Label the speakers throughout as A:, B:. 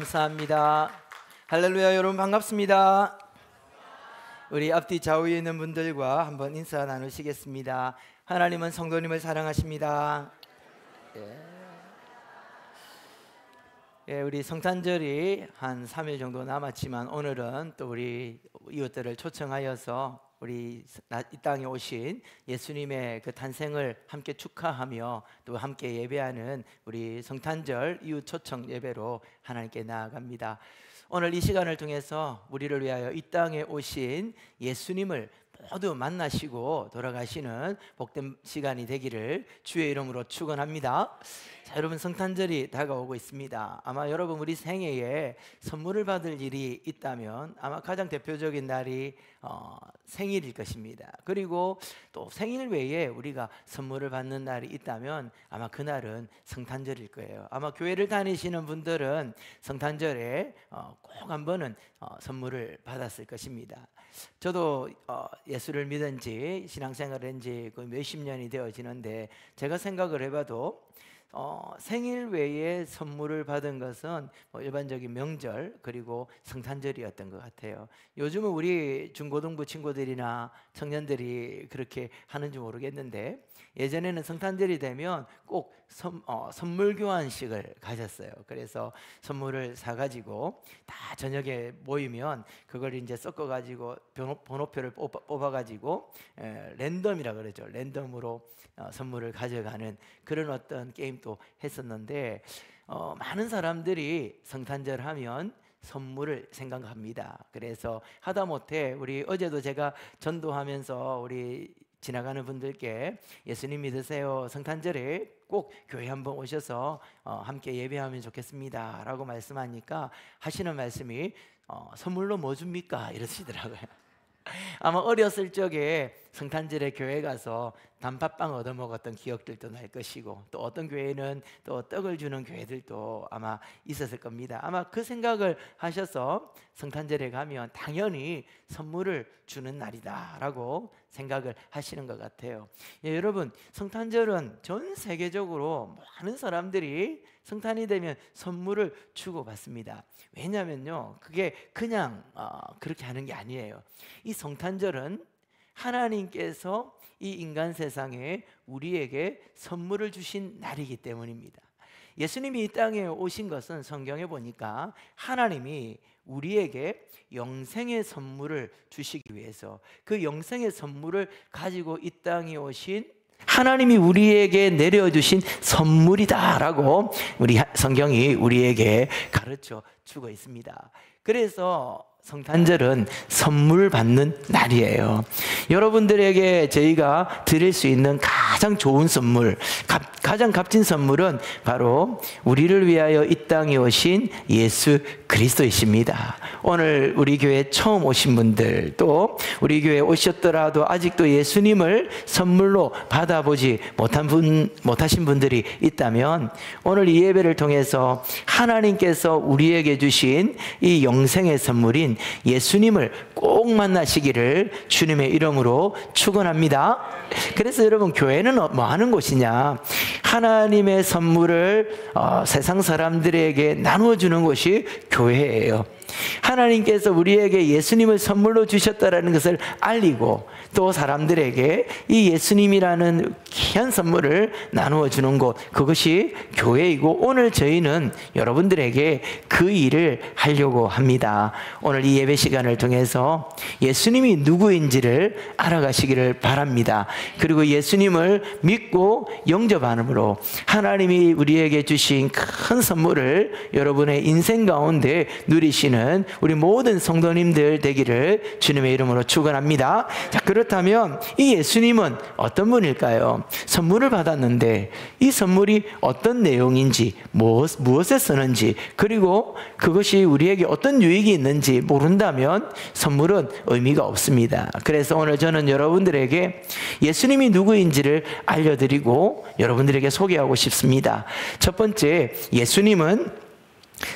A: 감사합니다. 할렐루야. 여러분 반갑습니다. 우리 앞뒤 좌우에 있는 분들과 한번 인사 나누시겠습니다. 하나님은 성도님을 사랑하십니다. 우리 성탄절이 한 3일 정도 남았지만 오늘은 또 우리 이웃들을 초청하여서 우리 이 땅에 오신 예수님의 그 탄생을 함께 축하하며 또 함께 예배하는 우리 성탄절 이웃 초청 예배로 하나님께 나아갑니다. 오늘 이 시간을 통해서 우리를 위하여 이 땅에 오신 예수님을 모두 만나시고 돌아가시는 복된 시간이 되기를 주의 이름으로 축원합니다. 자, 여러분 성탄절이 다가오고 있습니다. 아마 여러분 우리 생애에 선물을 받을 일이 있다면 아마 가장 대표적인 날이 생일일 것입니다. 그리고 또 생일 외에 우리가 선물을 받는 날이 있다면 아마 그날은 성탄절일 거예요. 아마 교회를 다니시는 분들은 성탄절에 꼭 한 번은 선물을 받았을 것입니다. 저도 예수를 믿은 지 신앙생활을 한 지 몇십 년이 되어지는데 제가 생각을 해봐도 생일 외에 선물을 받은 것은 일반적인 명절 그리고 성탄절이었던 것 같아요. 요즘은 우리 중고등부 친구들이나 청년들이 그렇게 하는지 모르겠는데 예전에는 성탄절이 되면 꼭 선물 교환식을 가졌어요. 그래서 선물을 사가지고 다 저녁에 모이면 그걸 이제 섞어가지고 번호표를 뽑아가지고 랜덤이라 그러죠. 랜덤으로 선물을 가져가는 그런 어떤 게임도 했었는데 많은 사람들이 성탄절 하면 선물을 생각합니다. 그래서 하다못해 우리 어제도 제가 전도하면서 우리 지나가는 분들께 예수님 믿으세요, 성탄절에 꼭 교회 한번 오셔서 함께 예배하면 좋겠습니다 라고 말씀하니까 하시는 말씀이 선물로 뭐 줍니까? 이러시더라고요. 아마 어렸을 적에 성탄절에 교회 가서 단팥빵 얻어먹었던 기억들도 날 것이고 또 어떤 교회는 또 떡을 주는 교회들도 아마 있었을 겁니다. 아마 그 생각을 하셔서 성탄절에 가면 당연히 선물을 주는 날이다 라고 생각을 하시는 것 같아요. 여러분 성탄절은 전 세계적으로 많은 사람들이 성탄이 되면 선물을 주고받습니다. 왜냐하면요 그게 그냥 그렇게 하는 게 아니에요. 이 성탄절은 하나님께서 이 인간 세상에 우리에게 선물을 주신 날이기 때문입니다. 예수님이 이 땅에 오신 것은 성경에 보니까 하나님이 우리에게 영생의 선물을 주시기 위해서 그 영생의 선물을 가지고 이 땅에 오신 하나님이 우리에게 내려주신 선물이다라고 우리 성경이 우리에게 가르쳐 주고 있습니다. 그래서 성탄절은 선물 받는 날이에요. 여러분들에게 저희가 드릴 수 있는 가장 좋은 선물, 가장 값진 선물은 바로 우리를 위하여 이 땅에 오신 예수 그리스도이십니다. 오늘 우리 교회 처음 오신 분들 또 우리 교회에 오셨더라도 아직도 예수님을 선물로 받아보지 못하신 분들이 있다면 오늘 이 예배를 통해서 하나님께서 우리에게 주신 이 영생의 선물인 예수님을 꼭 만나시기를 주님의 이름으로 축원합니다. 그래서 여러분 교회는 뭐 하는 곳이냐? 하나님의 선물을 세상 사람들에게 나누어 주는 곳이 교회예요. 하나님께서 우리에게 예수님을 선물로 주셨다라는 것을 알리고 또 사람들에게 이 예수님이라는 귀한 선물을 나누어 주는 곳, 그것이 교회이고 오늘 저희는 여러분들에게 그 일을 하려고 합니다. 오늘 이 예배 시간을 통해서 예수님이 누구인지를 알아가시기를 바랍니다. 그리고 예수님을 믿고 영접함으로 하나님이 우리에게 주신 큰 선물을 여러분의 인생 가운데 누리시는 우리 모든 성도님들 되기를 주님의 이름으로 축원합니다. 자, 그렇다면 이 예수님은 어떤 분일까요? 선물을 받았는데 이 선물이 어떤 내용인지 무엇에 쓰는지 그리고 그것이 우리에게 어떤 유익이 있는지 모른다면 선물은 의미가 없습니다. 그래서 오늘 저는 여러분들에게 예수님이 누구인지를 알려드리고 여러분들에게 소개하고 싶습니다. 첫 번째, 예수님은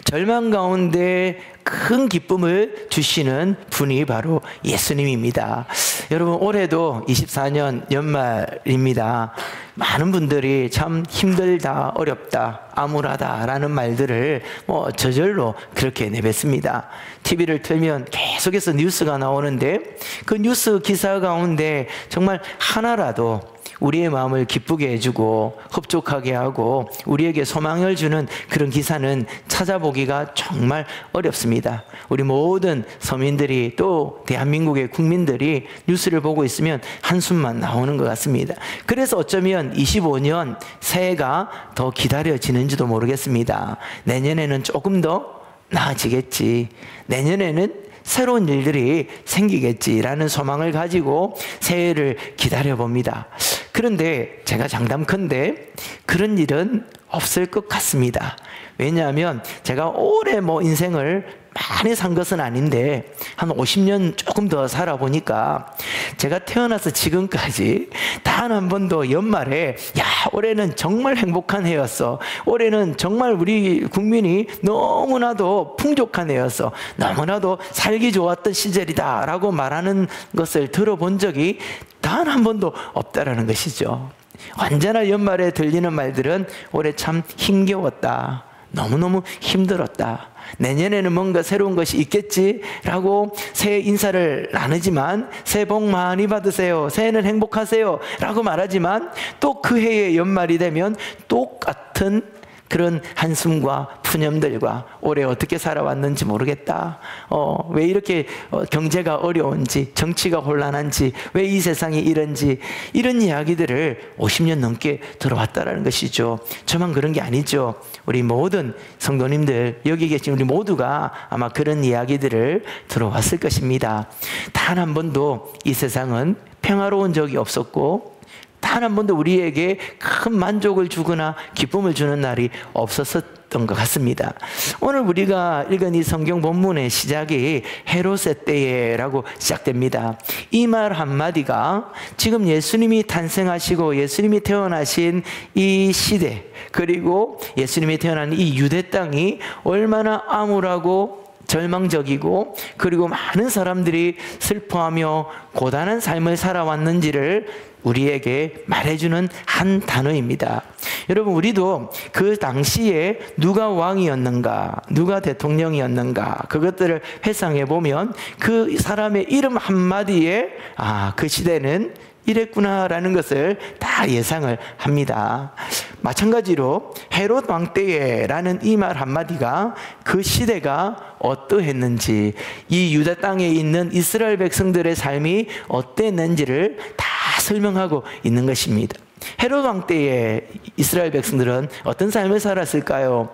A: 절망 가운데 큰 기쁨을 주시는 분이 바로 예수님입니다. 여러분, 올해도 24년 연말입니다. 많은 분들이 참 힘들다, 어렵다, 암울하다라는 말들을 저절로 그렇게 내뱉습니다. TV를 틀면 계속해서 뉴스가 나오는데 그 뉴스 기사 가운데 정말 하나라도 우리의 마음을 기쁘게 해주고 흡족하게 하고 우리에게 소망을 주는 그런 기사는 찾아보기가 정말 어렵습니다. 우리 모든 서민들이 또 대한민국의 국민들이 뉴스를 보고 있으면 한숨만 나오는 것 같습니다. 그래서 어쩌면 25년 새해가 더 기다려지는지도 모르겠습니다. 내년에는 조금 더 나아지겠지. 내년에는 새로운 일들이 생기겠지라는 소망을 가지고 새해를 기다려봅니다. 그런데 제가 장담컨대 그런 일은 없을 것 같습니다. 왜냐하면 제가 오래 인생을 많이 산 것은 아닌데 한 50년 조금 더 살아보니까 제가 태어나서 지금까지 단 한 번도 연말에 올해는 정말 행복한 해였어, 올해는 정말 우리 국민이 너무나도 풍족한 해였어, 너무나도 살기 좋았던 시절이다 라고 말하는 것을 들어본 적이 단 한 번도 없다라는 것이죠. 언제나 연말에 들리는 말들은 올해 참 힘겨웠다, 너무너무 힘들었다, 내년에는 뭔가 새로운 것이 있겠지라고 새해 인사를 나누지만 새해 복 많이 받으세요, 새해는 행복하세요 라고 말하지만 또 그 해의 연말이 되면 똑같은 그런 한숨과 푸념들과 올해 어떻게 살아왔는지 모르겠다, 왜 이렇게 경제가 어려운지, 정치가 혼란한지, 왜 이 세상이 이런지, 이런 이야기들을 50년 넘게 들어왔다라는 것이죠. 저만 그런 게 아니죠. 우리 모든 성도님들, 여기 계신 우리 모두가 아마 그런 이야기들을 들어왔을 것입니다. 단 한 번도 이 세상은 평화로운 적이 없었고 단 한 번도 우리에게 큰 만족을 주거나 기쁨을 주는 날이 없었던 것 같습니다. 오늘 우리가 읽은 이 성경 본문의 시작이 헤롯의 때에라고 시작됩니다. 이 말 한마디가 지금 예수님이 탄생하시고 예수님이 태어나신 이 시대, 그리고 예수님이 태어난 이 유대 땅이 얼마나 암울하고 절망적이고 그리고 많은 사람들이 슬퍼하며 고단한 삶을 살아왔는지를 우리에게 말해주는 한 단어입니다. 여러분, 우리도 그 당시에 누가 왕이었는가, 누가 대통령이었는가, 그것들을 회상해 보면 그 사람의 이름 한마디에 그 시대는 이랬구나라는 것을 다 예상을 합니다. 마찬가지로 헤롯 왕 때에라는 이 말 한마디가 그 시대가 어떠했는지, 이 유다 땅에 있는 이스라엘 백성들의 삶이 어땠는지를 다 설명하고 있는 것입니다. 헤롯 왕 때에 이스라엘 백성들은 어떤 삶을 살았을까요?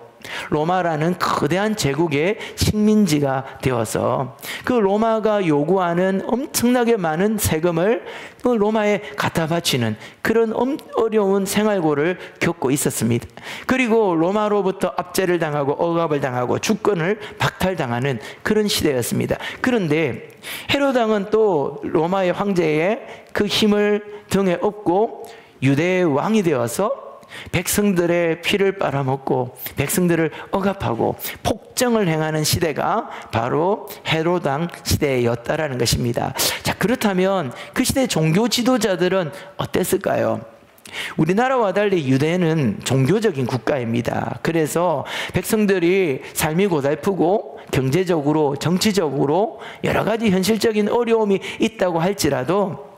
A: 로마라는 거대한 제국의 식민지가 되어서 그 로마가 요구하는 엄청나게 많은 세금을 로마에 갖다 바치는 그런 어려운 생활고를 겪고 있었습니다. 그리고 로마로부터 압제를 당하고 억압을 당하고 주권을 박탈당하는 그런 시대였습니다. 그런데 헤롯 왕은 또 로마의 황제의 그 힘을 등에 업고 유대의 왕이 되어서 백성들의 피를 빨아먹고 백성들을 억압하고 폭정을 행하는 시대가 바로 헤롯 왕 시대였다라는 것입니다. 자, 그렇다면 그 시대 종교 지도자들은 어땠을까요? 우리나라와 달리 유대는 종교적인 국가입니다. 그래서 백성들이 삶이 고달프고 경제적으로 정치적으로 여러 가지 현실적인 어려움이 있다고 할지라도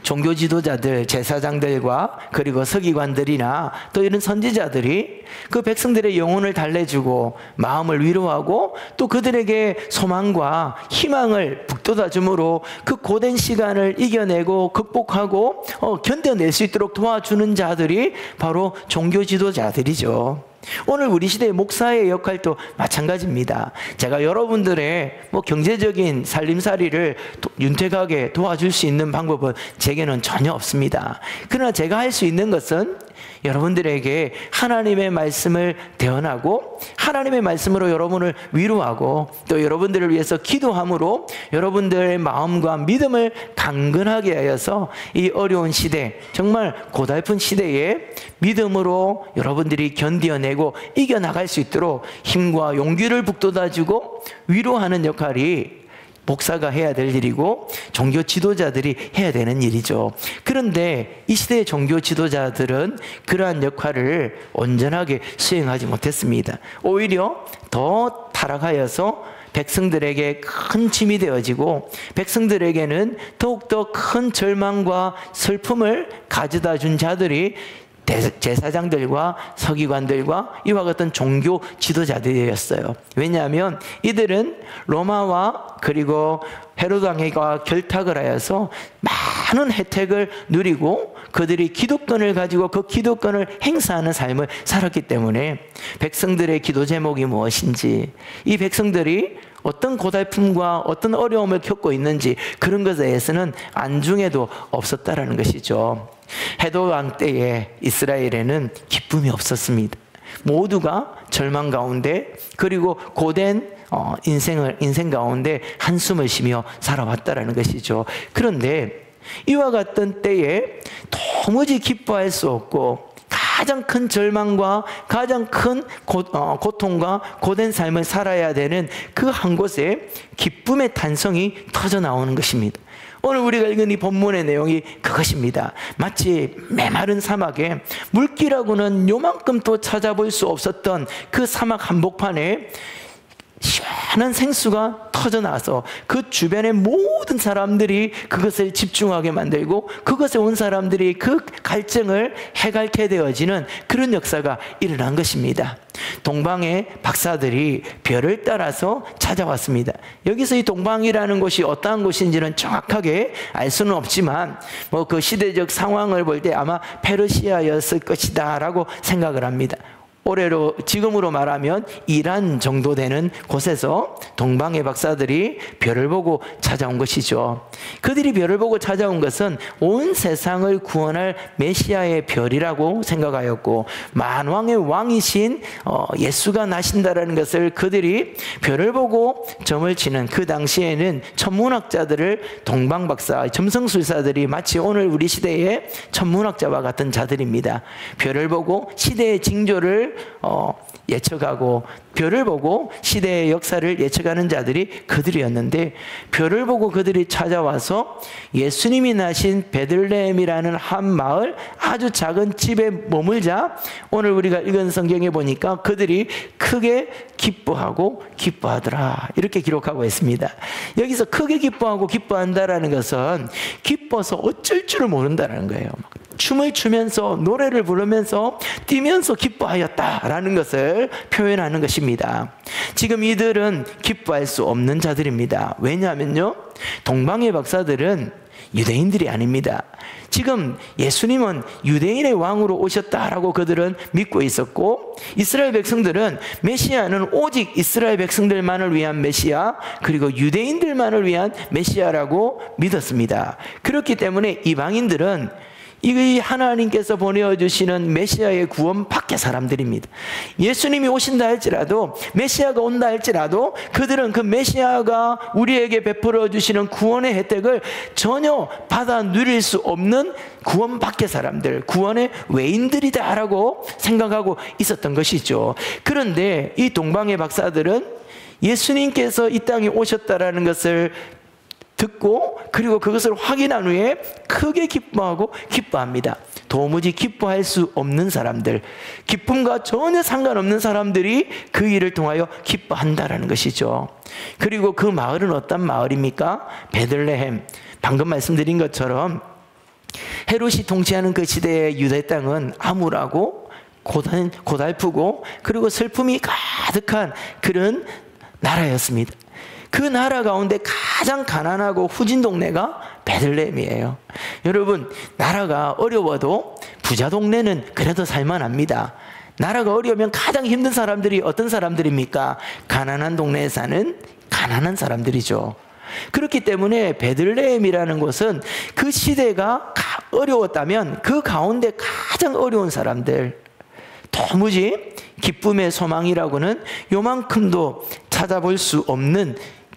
A: 종교 지도자들, 제사장들과 그리고 서기관들이나 또 이런 선지자들이 그 백성들의 영혼을 달래주고 마음을 위로하고 또 그들에게 소망과 희망을 북돋아 주므로 그 고된 시간을 이겨내고 극복하고 견뎌낼 수 있도록 도와주는 자들이 바로 종교 지도자들이죠. 오늘 우리 시대의 목사의 역할도 마찬가지입니다. 제가 여러분들의 경제적인 살림살이를 윤택하게 도와줄 수 있는 방법은 제게는 전혀 없습니다. 그러나 제가 할 수 있는 것은 여러분들에게 하나님의 말씀을 대언하고 하나님의 말씀으로 여러분을 위로하고 또 여러분들을 위해서 기도함으로 여러분들의 마음과 믿음을 강건하게 하여서 이 어려운 시대, 정말 고달픈 시대에 믿음으로 여러분들이 견뎌내고 이겨나갈 수 있도록 힘과 용기를 북돋아주고 위로하는 역할이 목사가 해야 될 일이고 종교 지도자들이 해야 되는 일이죠. 그런데 이 시대의 종교 지도자들은 그러한 역할을 온전하게 수행하지 못했습니다. 오히려 더 타락하여서 백성들에게 큰 짐이 되어지고 백성들에게는 더욱더 큰 절망과 슬픔을 가져다 준 자들이 제사장들과 서기관들과 이와 같은 종교 지도자들이었어요. 왜냐하면 이들은 로마와 그리고 헤로드 왕과 결탁을 하여서 많은 혜택을 누리고 그들이 기득권을 가지고 그 기득권을 행사하는 삶을 살았기 때문에 백성들의 기도 제목이 무엇인지, 이 백성들이 어떤 고달픔과 어떤 어려움을 겪고 있는지 그런 것에 대해서는 안중에도 없었다라는 것이죠. 헤롯 왕 때에 이스라엘에는 기쁨이 없었습니다. 모두가 절망 가운데 그리고 고된 인생 가운데 한숨을 쉬며 살아왔다라는 것이죠. 그런데 이와 같은 때에 도무지 기뻐할 수 없고 가장 큰 절망과 가장 큰 고통과 고된 삶을 살아야 되는 그 한 곳에 기쁨의 탄성이 터져 나오는 것입니다. 오늘 우리가 읽은 이 본문의 내용이 그것입니다. 마치 메마른 사막에 물기라고는 요만큼도 찾아볼 수 없었던 그 사막 한복판에 시원한 생수가 터져나와서 그 주변의 모든 사람들이 그것을 집중하게 만들고 그것에 온 사람들이 그 갈증을 해갈게 되어지는 그런 역사가 일어난 것입니다. 동방의 박사들이 별을 따라서 찾아왔습니다. 여기서 이 동방이라는 곳이 어떠한 곳인지는 정확하게 알 수는 없지만 그 시대적 상황을 볼 때 아마 페르시아였을 것이다 라고 생각을 합니다. 올해로 지금으로 말하면 이란 정도 되는 곳에서 동방의 박사들이 별을 보고 찾아온 것이죠. 그들이 별을 보고 찾아온 것은 온 세상을 구원할 메시아의 별이라고 생각하였고 만왕의 왕이신 예수가 나신다라는 것을 그들이 별을 보고 점을 치는 그 당시에는 천문학자들을 동방 박사, 점성술사들이 마치 오늘 우리 시대의 천문학자와 같은 자들입니다. 별을 보고 시대의 징조를 예측하고 별을 보고 시대의 역사를 예측하는 자들이 그들이었는데 별을 보고 그들이 찾아와서 예수님이 나신 베들레헴이라는 한 마을 아주 작은 집에 머물자 오늘 우리가 읽은 성경에 보니까 그들이 크게 기뻐하고 기뻐하더라 이렇게 기록하고 있습니다. 여기서 크게 기뻐하고 기뻐한다라는 것은 기뻐서 어쩔 줄을 모른다는 거예요. 춤을 추면서 노래를 부르면서 뛰면서 기뻐하였다라는 것을 표현하는 것입니다. 지금 이들은 기뻐할 수 없는 자들입니다. 왜냐하면요, 동방의 박사들은 유대인들이 아닙니다. 지금 예수님은 유대인의 왕으로 오셨다라고 그들은 믿고 있었고 이스라엘 백성들은 메시아는 오직 이스라엘 백성들만을 위한 메시아 그리고 유대인들만을 위한 메시아라고 믿었습니다. 그렇기 때문에 이방인들은 이 하나님께서 보내주시는 메시아의 구원 밖의 사람들입니다. 예수님이 오신다 할지라도 메시아가 온다 할지라도 그들은 그 메시아가 우리에게 베풀어 주시는 구원의 혜택을 전혀 받아 누릴 수 없는 구원 밖의 사람들, 구원의 외인들이다라고 생각하고 있었던 것이죠. 그런데 이 동방의 박사들은 예수님께서 이 땅에 오셨다라는 것을 듣고 그리고 그것을 확인한 후에 크게 기뻐하고 기뻐합니다. 도무지 기뻐할 수 없는 사람들, 기쁨과 전혀 상관없는 사람들이 그 일을 통하여 기뻐한다라는 것이죠. 그리고 그 마을은 어떤 마을입니까? 베들레헴. 방금 말씀드린 것처럼 헤롯이 통치하는 그 시대의 유대 땅은 암울하고 고달프고 그리고 슬픔이 가득한 그런 나라였습니다. 그 나라 가운데 가장 가난하고 후진 동네가 베들레헴이에요. 여러분, 나라가 어려워도 부자 동네는 그래도 살만합니다. 나라가 어려우면 가장 힘든 사람들이 어떤 사람들입니까? 가난한 동네에 사는 가난한 사람들이죠. 그렇기 때문에 베들레헴이라는 곳은 그 시대가 어려웠다면 그 가운데 가장 어려운 사람들, 도무지 기쁨의 소망이라고는 요만큼도 찾아볼 수 없는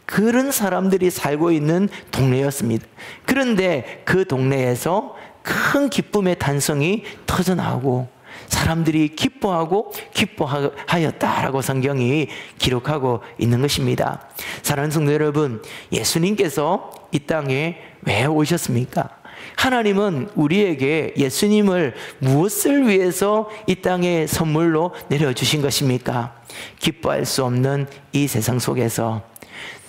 A: 그런 사람들이 살고 있는 동네였습니다. 그런데 그 동네에서 큰 기쁨의 탄성이 터져나오고 사람들이 기뻐하고 기뻐하였다라고 성경이 기록하고 있는 것입니다. 사랑하는 성도 여러분, 예수님께서 이 땅에 왜 오셨습니까? 하나님은 우리에게 예수님을 무엇을 위해서 이 땅에 선물로 내려주신 것입니까? 기뻐할 수 없는 이 세상 속에서,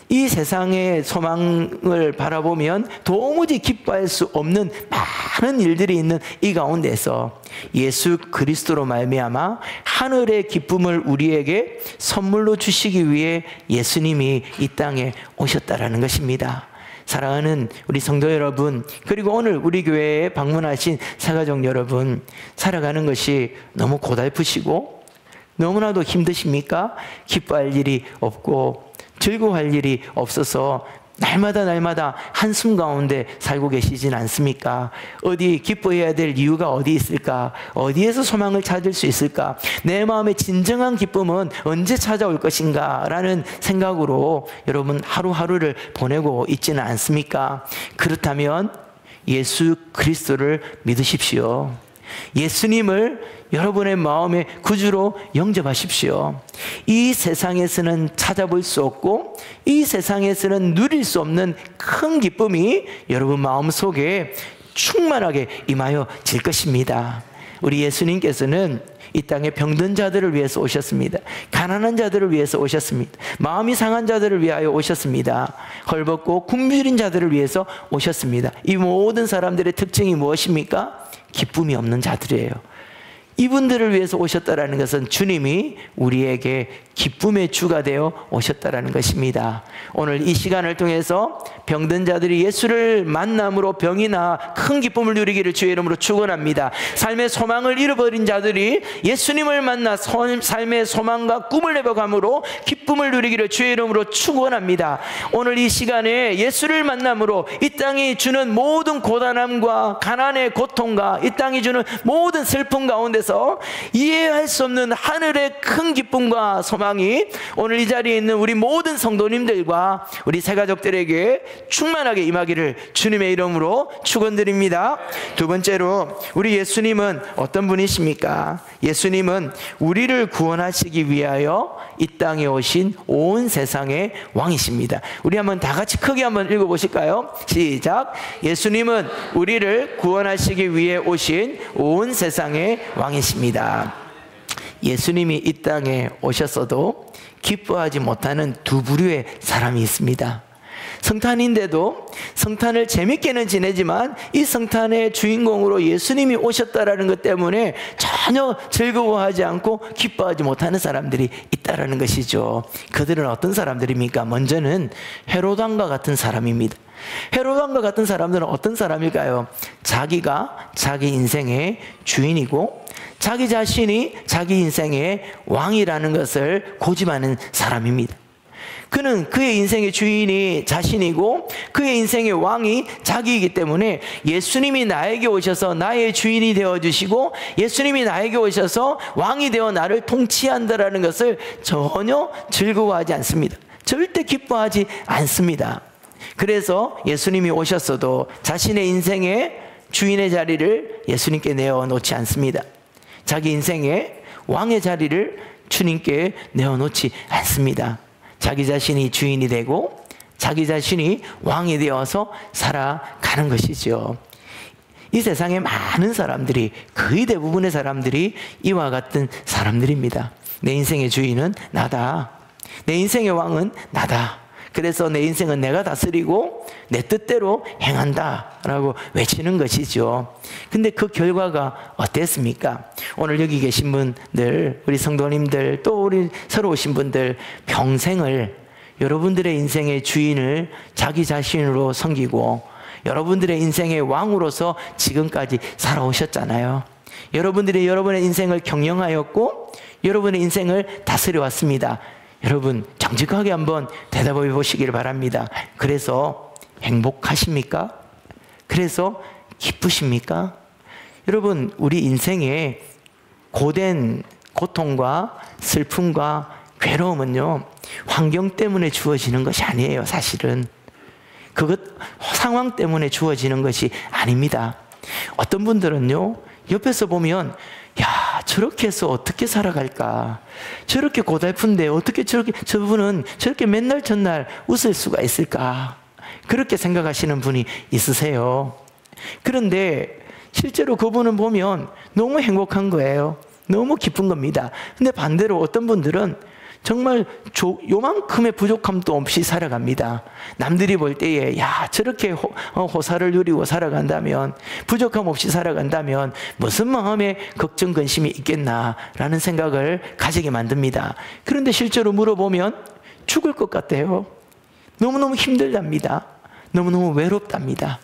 A: 이 세상의 소망을 바라보면 도무지 기뻐할 수 없는 많은 일들이 있는 이 가운데서 예수 그리스도로 말미암아 하늘의 기쁨을 우리에게 선물로 주시기 위해 예수님이 이 땅에 오셨다라는 것입니다. 사랑하는 우리 성도 여러분, 그리고 오늘 우리 교회에 방문하신 사가족 여러분, 살아가는 것이 너무 고달프시고 너무나도 힘드십니까? 기뻐할 일이 없고 즐거워할 일이 없어서 날마다 한숨 가운데 살고 계시진 않습니까? 어디 기뻐해야 될 이유가 어디 있을까? 어디에서 소망을 찾을 수 있을까? 내 마음의 진정한 기쁨은 언제 찾아올 것인가? 라는 생각으로 여러분 하루하루를 보내고 있지는 않습니까? 그렇다면 예수 그리스도를 믿으십시오. 예수님을 여러분의 마음의 구주로 영접하십시오. 이 세상에서는 찾아볼 수 없고 이 세상에서는 누릴 수 없는 큰 기쁨이 여러분 마음속에 충만하게 임하여질 것입니다. 우리 예수님께서는 이 땅에 병든 자들을 위해서 오셨습니다. 가난한 자들을 위해서 오셨습니다. 마음이 상한 자들을 위하여 오셨습니다. 헐벗고 굶주린 자들을 위해서 오셨습니다. 이 모든 사람들의 특징이 무엇입니까? 기쁨이 없는 자들이에요. 이분들을 위해서 오셨다라는 것은 주님이 우리에게 기쁨의 주가 되어 오셨다라는 것입니다. 오늘 이 시간을 통해서 병든 자들이 예수를 만남으로 병이 나 큰 기쁨을 누리기를 주의 이름으로 축원합니다. 삶의 소망을 잃어버린 자들이 예수님을 만나 삶의 소망과 꿈을 회복함으로 기쁨을 누리기를 주의 이름으로 축원합니다. 오늘 이 시간에 예수를 만남으로 이 땅이 주는 모든 고단함과 가난의 고통과 이 땅이 주는 모든 슬픔 가운데서 이해할 수 없는 하늘의 큰 기쁨과 소망이 오늘 이 자리에 있는 우리 모든 성도님들과 우리 새가족들에게 충만하게 임하기를 주님의 이름으로 축원드립니다. 두 번째로 우리 예수님은 어떤 분이십니까? 예수님은 우리를 구원하시기 위하여 이 땅에 오신 온 세상의 왕이십니다. 우리 한번 다 같이 크게 한번 읽어보실까요? 시작. 예수님은 우리를 구원하시기 위해 오신 온 세상의 왕이십니다. 예수님이 이 땅에 오셨어도 기뻐하지 못하는 두 부류의 사람이 있습니다. 성탄인데도 성탄을 재밌게는 지내지만 이 성탄의 주인공으로 예수님이 오셨다라는 것 때문에 전혀 즐거워하지 않고 기뻐하지 못하는 사람들이 있다라는 것이죠. 그들은 어떤 사람들입니까? 먼저는 헤롯 왕과 같은 사람입니다. 헤롯 왕과 같은 사람들은 어떤 사람일까요? 자기가 자기 인생의 주인이고 자기 자신이 자기 인생의 왕이라는 것을 고집하는 사람입니다. 그는 그의 인생의 주인이 자신이고 그의 인생의 왕이 자기이기 때문에 예수님이 나에게 오셔서 나의 주인이 되어주시고 예수님이 나에게 오셔서 왕이 되어 나를 통치한다라는 것을 전혀 즐거워하지 않습니다. 절대 기뻐하지 않습니다. 그래서 예수님이 오셨어도 자신의 인생의 주인의 자리를 예수님께 내어놓지 않습니다. 자기 인생의 왕의 자리를 주님께 내어놓지 않습니다. 자기 자신이 주인이 되고 자기 자신이 왕이 되어서 살아가는 것이죠. 이 세상에 많은 사람들이, 거의 대부분의 사람들이 이와 같은 사람들입니다. 내 인생의 주인은 나다. 내 인생의 왕은 나다. 그래서 내 인생은 내가 다스리고 내 뜻대로 행한다 라고 외치는 것이죠. 근데 그 결과가 어땠습니까? 오늘 여기 계신 분들, 우리 성도님들, 또 우리 새로 오신 분들, 평생을 여러분들의 인생의 주인을 자기 자신으로 섬기고 여러분들의 인생의 왕으로서 지금까지 살아오셨잖아요. 여러분들이 여러분의 인생을 경영하였고 여러분의 인생을 다스려 왔습니다. 여러분 정직하게 한번 대답해 보시길 바랍니다. 그래서 행복하십니까? 그래서 기쁘십니까? 여러분 우리 인생에 고된 고통과 슬픔과 괴로움은요 환경 때문에 주어지는 것이 아니에요. 사실은 그것 상황 때문에 주어지는 것이 아닙니다. 어떤 분들은요 옆에서 보면 야, 저렇게 해서 어떻게 살아갈까? 저렇게 고달픈데 어떻게 저분은 저렇게 맨날 전날 웃을 수가 있을까? 그렇게 생각하시는 분이 있으세요. 그런데 실제로 그분은 보면 너무 행복한 거예요. 너무 기쁜 겁니다. 근데 반대로 어떤 분들은 정말 요만큼의 부족함도 없이 살아갑니다. 남들이 볼 때에 야, 저렇게 호사를 누리고 살아간다면, 부족함 없이 살아간다면 무슨 마음에 걱정 근심이 있겠나라는 생각을 가지게 만듭니다. 그런데 실제로 물어보면 죽을 것 같아요. 너무너무 힘들답니다. 너무너무 외롭답니다.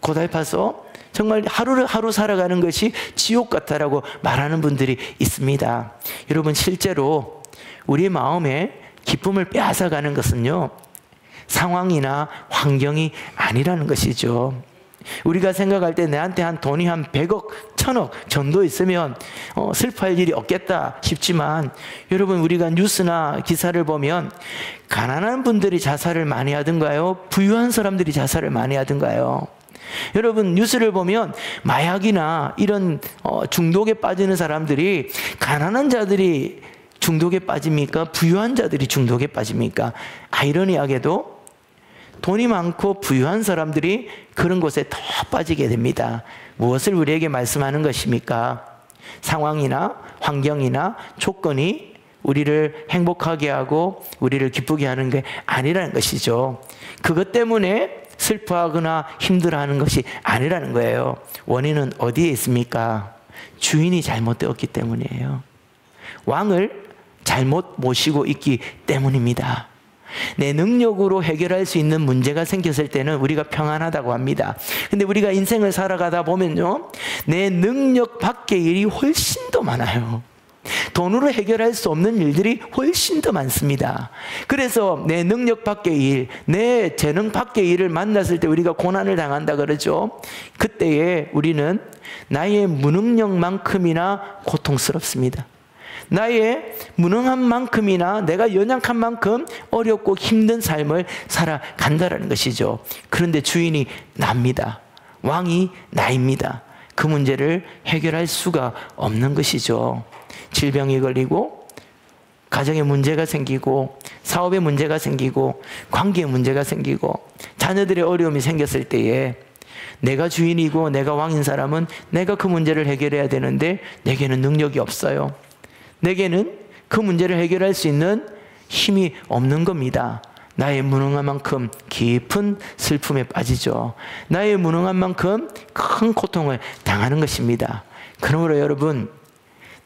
A: 고달파서 정말 하루 살아가는 것이 지옥 같다라고 말하는 분들이 있습니다. 여러분, 실제로 우리 마음에 기쁨을 빼앗아가는 것은요, 상황이나 환경이 아니라는 것이죠. 우리가 생각할 때 내한테 한 돈이 한 100억, 1000억 정도 있으면 슬퍼할 일이 없겠다 싶지만, 여러분, 우리가 뉴스나 기사를 보면 가난한 분들이 자살을 많이 하든가요? 부유한 사람들이 자살을 많이 하든가요? 여러분, 뉴스를 보면 마약이나 이런 중독에 빠지는 사람들이, 가난한 자들이 중독에 빠집니까? 부유한 자들이 중독에 빠집니까? 아이러니하게도 돈이 많고 부유한 사람들이 그런 곳에 더 빠지게 됩니다. 무엇을 우리에게 말씀하는 것입니까? 상황이나 환경이나 조건이 우리를 행복하게 하고 우리를 기쁘게 하는 게 아니라는 것이죠. 그것 때문에 슬퍼하거나 힘들어하는 것이 아니라는 거예요. 원인은 어디에 있습니까? 주인이 잘못되었기 때문이에요. 왕을 잘못 모시고 있기 때문입니다. 내 능력으로 해결할 수 있는 문제가 생겼을 때는 우리가 평안하다고 합니다. 근데 우리가 인생을 살아가다 보면요, 내 능력 밖의 일이 훨씬 더 많아요. 돈으로 해결할 수 없는 일들이 훨씬 더 많습니다. 그래서 내 능력 밖의 일, 내 재능 밖의 일을 만났을 때 우리가 고난을 당한다 그러죠. 그때에 우리는 나의 무능력만큼이나 고통스럽습니다. 나의 무능한 만큼이나 내가 연약한 만큼 어렵고 힘든 삶을 살아간다는 것이죠. 그런데 주인이 납니다. 왕이 나입니다. 그 문제를 해결할 수가 없는 것이죠. 질병이 걸리고, 가정에 문제가 생기고, 사업에 문제가 생기고, 관계에 문제가 생기고, 자녀들의 어려움이 생겼을 때에 내가 주인이고 내가 왕인 사람은 내가 그 문제를 해결해야 되는데 내게는 능력이 없어요. 내게는 그 문제를 해결할 수 있는 힘이 없는 겁니다. 나의 무능한 만큼 깊은 슬픔에 빠지죠. 나의 무능한 만큼 큰 고통을 당하는 것입니다. 그러므로 여러분,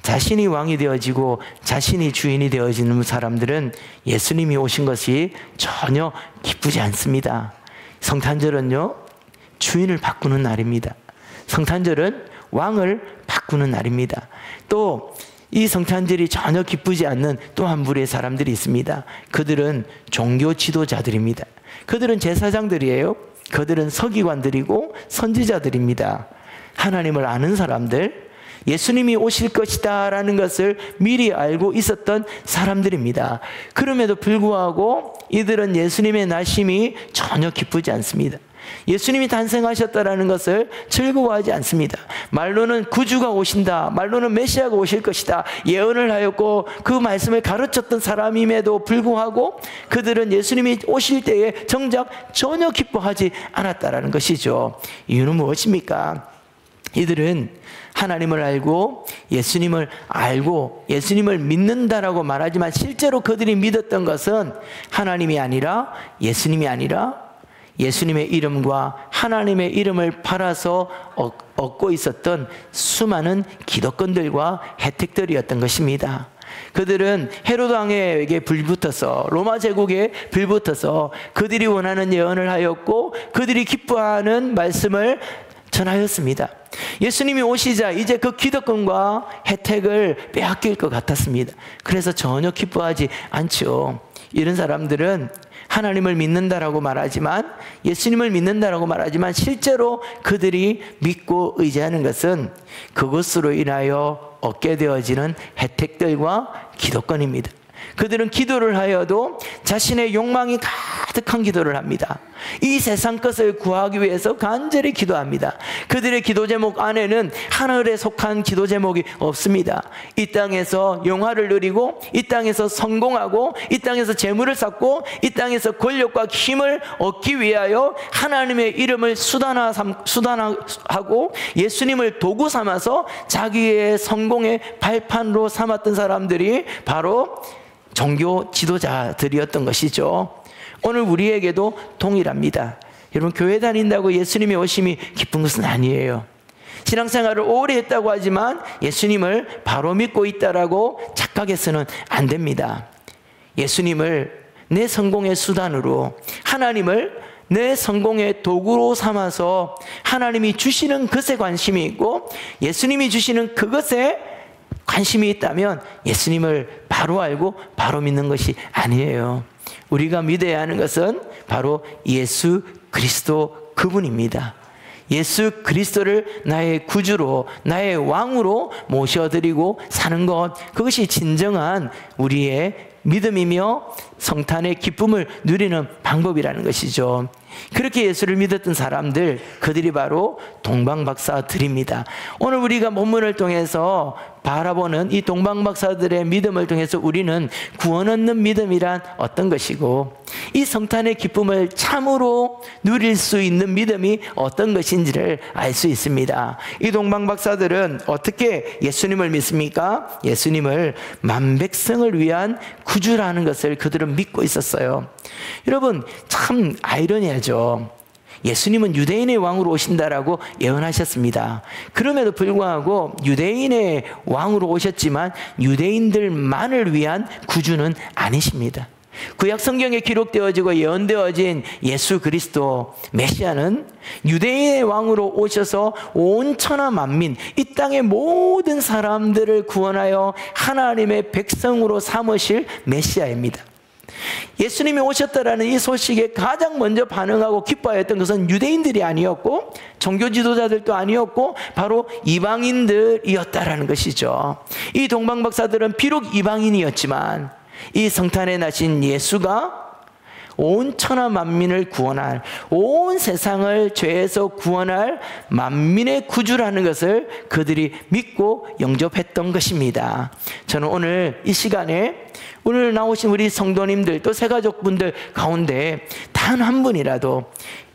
A: 자신이 왕이 되어지고 자신이 주인이 되어지는 사람들은 예수님이 오신 것이 전혀 기쁘지 않습니다. 성탄절은요, 주인을 바꾸는 날입니다. 성탄절은 왕을 바꾸는 날입니다. 또 이 성탄절이 전혀 기쁘지 않는 또 한 부류의 사람들이 있습니다. 그들은 종교 지도자들입니다. 그들은 제사장들이에요. 그들은 서기관들이고 선지자들입니다. 하나님을 아는 사람들, 예수님이 오실 것이다 라는 것을 미리 알고 있었던 사람들입니다. 그럼에도 불구하고 이들은 예수님의 나심이 전혀 기쁘지 않습니다. 예수님이 탄생하셨다라는 것을 즐거워하지 않습니다. 말로는 구주가 오신다, 말로는 메시아가 오실 것이다 예언을 하였고 그 말씀을 가르쳤던 사람임에도 불구하고 그들은 예수님이 오실 때에 정작 전혀 기뻐하지 않았다라는 것이죠. 이유는 무엇입니까? 이들은 하나님을 알고 예수님을 알고 예수님을 믿는다라고 말하지만 실제로 그들이 믿었던 것은 하나님이 아니라 예수님이 아니라 예수님의 이름과 하나님의 이름을 팔아서 얻고 있었던 수많은 기득권들과 혜택들이었던 것입니다. 그들은 헤로드 왕에게 불붙어서, 로마 제국에 불붙어서 그들이 원하는 예언을 하였고 그들이 기뻐하는 말씀을 전하였습니다. 예수님이 오시자 이제 그 기득권과 혜택을 빼앗길 것 같았습니다. 그래서 전혀 기뻐하지 않죠. 이런 사람들은 하나님을 믿는다라고 말하지만, 예수님을 믿는다라고 말하지만 실제로 그들이 믿고 의지하는 것은 그것으로 인하여 얻게 되어지는 혜택들과 기득권입니다. 그들은 기도를 하여도 자신의 욕망이 가득한 기도를 합니다. 이 세상 것을 구하기 위해서 간절히 기도합니다. 그들의 기도 제목 안에는 하늘에 속한 기도 제목이 없습니다. 이 땅에서 영화를 누리고, 이 땅에서 성공하고, 이 땅에서 재물을 쌓고, 이 땅에서 권력과 힘을 얻기 위하여 하나님의 이름을 수단화하고 예수님을 도구 삼아서 자기의 성공의 발판으로 삼았던 사람들이 바로 종교 지도자들이었던 것이죠. 오늘 우리에게도 동일합니다. 여러분, 교회 다닌다고 예수님의 오심이 기쁜 것은 아니에요. 신앙생활을 오래 했다고 하지만 예수님을 바로 믿고 있다라고 착각해서는 안 됩니다. 예수님을 내 성공의 수단으로, 하나님을 내 성공의 도구로 삼아서 하나님이 주시는 것에 관심이 있고 예수님이 주시는 그것에 관심이 있다면 예수님을 바로 알고 바로 믿는 것이 아니에요. 우리가 믿어야 하는 것은 바로 예수 그리스도 그분입니다. 예수 그리스도를 나의 구주로, 나의 왕으로 모셔드리고 사는 것, 그것이 진정한 우리의 믿음이며 성탄의 기쁨을 누리는 방법이라는 것이죠. 그렇게 예수를 믿었던 사람들, 그들이 바로 동방박사들입니다. 오늘 우리가 본문을 통해서 바라보는 이 동방박사들의 믿음을 통해서 우리는 구원 얻는 믿음이란 어떤 것이고, 이 성탄의 기쁨을 참으로 누릴 수 있는 믿음이 어떤 것인지를 알 수 있습니다. 이 동방박사들은 어떻게 예수님을 믿습니까? 예수님을 만백성을 위한 구주라는 것을 그들은 믿고 있었어요. 여러분, 참 아이러니하죠. 예수님은 유대인의 왕으로 오신다라고 예언하셨습니다. 그럼에도 불구하고 유대인의 왕으로 오셨지만 유대인들만을 위한 구주는 아니십니다. 구약 성경에 기록되어지고 예언되어진 예수 그리스도 메시아는 유대인의 왕으로 오셔서 온 천하 만민, 이 땅의 모든 사람들을 구원하여 하나님의 백성으로 삼으실 메시아입니다. 예수님이 오셨다라는 이 소식에 가장 먼저 반응하고 기뻐했던 것은 유대인들이 아니었고 종교 지도자들도 아니었고 바로 이방인들이었다라는 것이죠. 이 동방박사들은 비록 이방인이었지만 이 성탄에 나신 예수가 온 천하 만민을 구원할, 온 세상을 죄에서 구원할 만민의 구주라는 것을 그들이 믿고 영접했던 것입니다. 저는 오늘 이 시간에 오늘 나오신 우리 성도님들 또 새가족분들 가운데 단 한 분이라도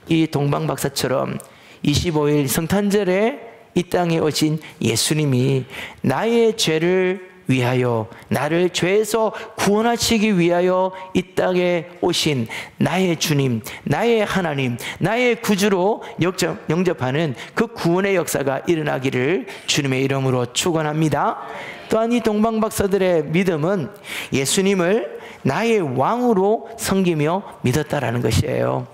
A: 이 동방박사처럼 25일 성탄절에 이 땅에 오신 예수님이 나의 죄를 위하여, 나를 죄에서 구원하시기 위하여 이 땅에 오신 나의 주님, 나의 하나님, 나의 구주로 영접하는 그 구원의 역사가 일어나기를 주님의 이름으로 축원합니다. 또한 이 동방박사들의 믿음은 예수님을 나의 왕으로 섬기며 믿었다라는 것이에요.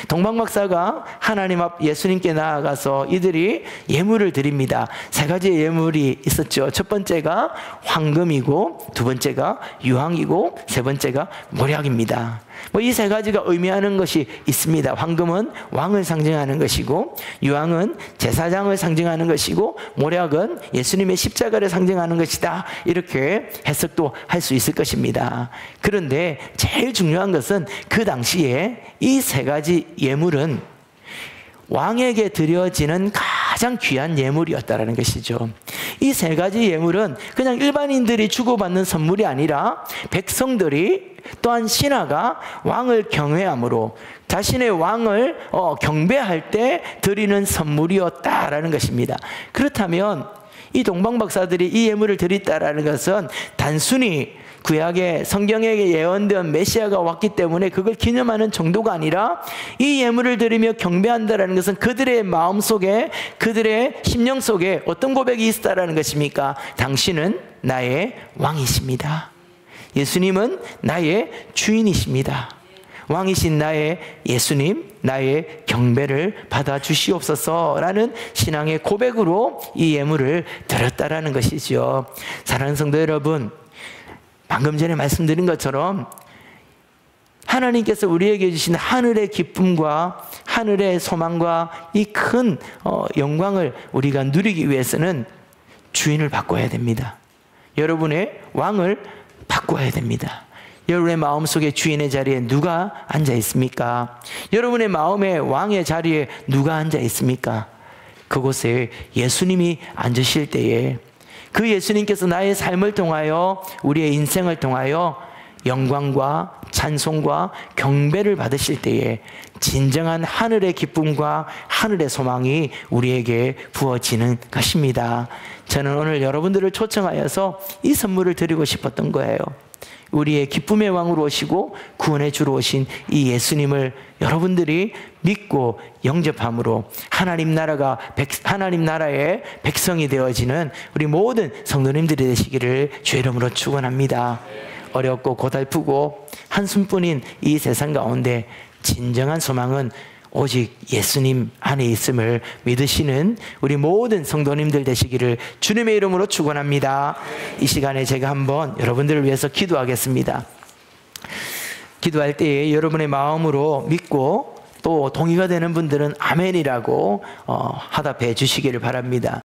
A: 동방박사가 하나님 앞 예수님께 나아가서 이들이 예물을 드립니다. 세 가지의 예물이 있었죠. 첫 번째가 황금이고, 두 번째가 유황이고, 세 번째가 모략입니다. 이 세 가지가 의미하는 것이 있습니다. 황금은 왕을 상징하는 것이고, 유황은 제사장을 상징하는 것이고, 모략은 예수님의 십자가를 상징하는 것이다. 이렇게 해석도 할 수 있을 것입니다. 그런데 제일 중요한 것은 그 당시에 이 세 가지 예물은 왕에게 드려지는 가장 귀한 예물이었다는 것이죠. 이 세 가지 예물은 그냥 일반인들이 주고받는 선물이 아니라 백성들이, 또한 신하가 왕을 경외함으로 자신의 왕을 경배할 때 드리는 선물이었다라는 것입니다. 그렇다면 이 동방박사들이 이 예물을 드렸다라는 것은 단순히 구약의 성경에 예언된 메시아가 왔기 때문에 그걸 기념하는 정도가 아니라 이 예물을 드리며 경배한다라는 것은 그들의 마음속에, 그들의 심령 속에 어떤 고백이 있었다라는 것입니까? 당신은 나의 왕이십니다. 예수님은 나의 주인이십니다. 왕이신 나의 예수님, 나의 경배를 받아 주시옵소서라는 신앙의 고백으로 이 예물을 드렸다라는 것이죠. 사랑하는 성도 여러분, 방금 전에 말씀드린 것처럼 하나님께서 우리에게 주신 하늘의 기쁨과 하늘의 소망과 이 큰 영광을 우리가 누리기 위해서는 주인을 바꿔야 됩니다. 여러분의 왕을 바꿔야 됩니다. 여러분의 마음속에 주인의 자리에 누가 앉아 있습니까? 여러분의 마음의 왕의 자리에 누가 앉아 있습니까? 그곳에 예수님이 앉으실 때에 그 예수님께서 나의 삶을 통하여 우리의 인생을 통하여 영광과 찬송과 경배를 받으실 때에 진정한 하늘의 기쁨과 하늘의 소망이 우리에게 부어지는 것입니다. 저는 오늘 여러분들을 초청하여서 이 선물을 드리고 싶었던 거예요. 우리의 기쁨의 왕으로 오시고 구원의 주로 오신 이 예수님을 여러분들이 믿고 영접함으로 하나님 나라의 백성이 되어지는 우리 모든 성도님들이 되시기를 주의 이름으로 축원합니다. 어렵고 고달프고 한숨뿐인 이 세상 가운데 진정한 소망은 오직 예수님 안에 있음을 믿으시는 우리 모든 성도님들 되시기를 주님의 이름으로 축원합니다. 이 시간에 제가 한번 여러분들을 위해서 기도하겠습니다. 기도할 때에 여러분의 마음으로 믿고 또 동의가 되는 분들은 아멘이라고 화답해 주시기를 바랍니다.